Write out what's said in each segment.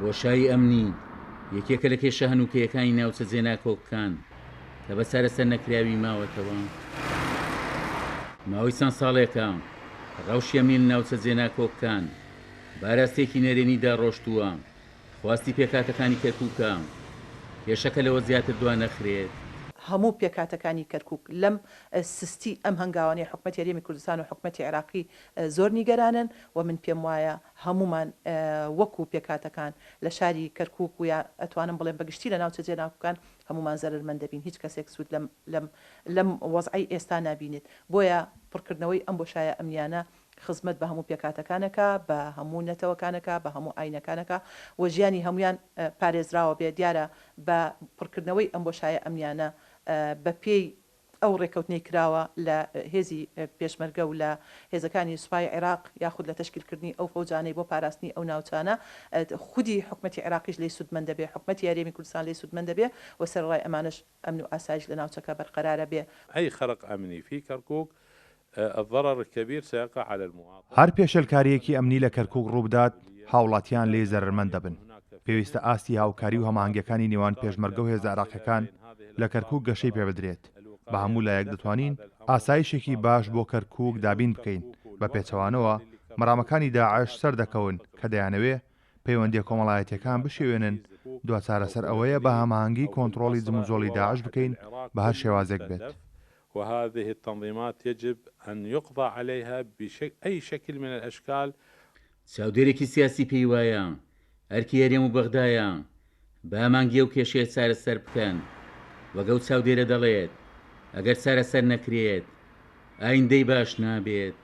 بۆشایی ئەمنی یەکێکە لە کێشە هەنووکەیەکانی ناوچە جێناکۆکەکان کە بە سەرەسەر نەکراوی ماوەتەوە. ماوەی چەند ساڵێکە ڕەوشی ئەمنی لە ناوچە جێناکۆکەکان باراستێکی نەرێنیدا ڕۆشتووە. خواستی پێکاتەکانی کەرکووکە کێشەکە لەوە زیاتر دوان نەخرێت. هەموو پێکاتەکانی کەرکووک لەم سستی ئەم هەنگاوانەی حکومەتی هەرێمی کوردستان و حکومەتی عێراقی زۆر نیگەرانن و من پێم وایە هەمومان وەکو پێکاتەکان لە شاری کەرکووک و یا ئەتوانم بڵێن بەگشتی لە ناوچە جێناکۆکان هەمومان زەرمەند دەبین، هیچ کەسێک سوود لەم وەزعی ئێستا نابینێت. بۆیە پڕکردنەوەی ئەم بۆشایە ئەمنیانە خزمەت بە هەموو پێکاتەکانەکە، بە هەموو نەتەوەکانەکە، بە هەموو ئاینەکانەکە و ژیانی هەمویان پارێزراوە بێ. دیارە بە پڕکردنەوەی ئەم بۆشایە ئەمنیانە بە پێی ئەو ڕێکەوتنەی کراوە لە هێزی پێشمەرگە و لە هێزەکانی سوپای عێراق یاخود لە تەشکیلکردنی ئەو فەوجانەی بۆ پاراستنی ئەو ناوچانە، خودی حکومەتی عێراقیش لێی سوودمەند دەبێ، حکومەتی هەرێمی کوردستان لێی سوودمەند دەبێ و سەرڕای ئەمانش ئەمن و ئاسایش لە ناوچەکە بەرقەرارە بێ. أي خرق أمني في كركوك الضرر الكبير سيقع على المواطن. هەر پێشەلکاریەکی ئەمنی لە کەرکووک ڕووبدات هاوڵاتیان لێ زەرمەند دەبن. پێویستە ئاستی هاوکاری و هەماهنگەکانی نێوان پێشمەرگە و هێزە عێراقیەکان لە کەرکووک گەشەی پێ بدرێت. بە هەموو لایەک دەتوانین ئاسایشێکی باش بۆ کەرکووک دابین بکەین. بە پێچەوانەوە مەرامەکانی داعش سەردەکەون کە دەیانەوێ پەیوەندیە کۆمەڵایەتیەکان بشێوێنن، دواتارە سەر ئەوەیە بە هەماهەنگی کۆنتڕۆڵی جموزۆڵی داعش بکەین بە هەر شێوازێک بێت. وهذه التنظيمات يجب أن يقضى عليها بأي شكل من الأشكال. چاودێرێکی سیاسی پێی وایە ئەرکی هەرێم و بەغدایە بە هەمانگیە و کێشەیە چارەسەر بکەن. وەگەڵ چاودێرە دەڵێت ئەگەر چارەسەر نەکرێت ئایندەی باش نابێت.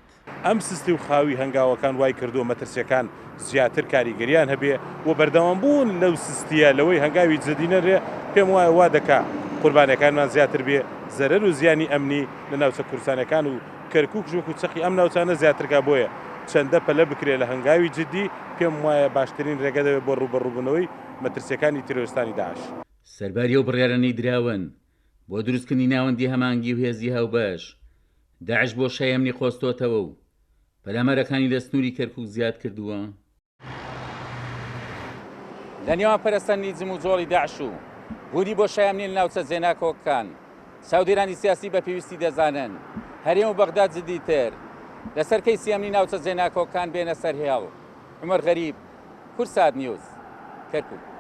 ئەم سستی و خاوی هەنگاوەکان وای کردووە مەترسیەکان زیاتر کاریگەریان هەبێ و بەردەوام بوون لەو سستیە لەوەی هەنگاوی جددینەرێ پێم وایە وا دەکا قوربانەکانمان زیاتر بێ، زەرەر و زیانی ئەمنی لە ناوچە کوردستانەکان و کەرکووک ژووک و چەقی ئەم ناوچانە زیاترگا. بۆیە چەندە پەلە بکرێ لە هەنگاوی جددی پێم وایە باشترین ڕێگە دەوێت بۆ ڕوبەڕووبوونەوەی مەترسیەکانی تیرۆریستانی داعش. سەرباری ئەو بڕیارانەی دراون بۆ دروستکردنی ناوەندی هەمانگی و هێزی هاوبەش، داعش بۆشای ئەمنی خۆستۆتەوە و پەلامەرەکانی لە سنووری کەرکووک زیاد کردووە. لە نێوان پەرستانی جموزۆڵی داعش و بوونی بۆشای ئەمنی لە ناوچە جێناکۆکەکان چاودێرانی سیاسی بە پێویستی دەزانن هەرێم و بەغداد جددیتر لەسەر کەیسی ئەمنی ناوچە جێناکۆکەکان بێنە سەر هێڵ. عومەر غەریب، کورسات نیوز، کەرکووک.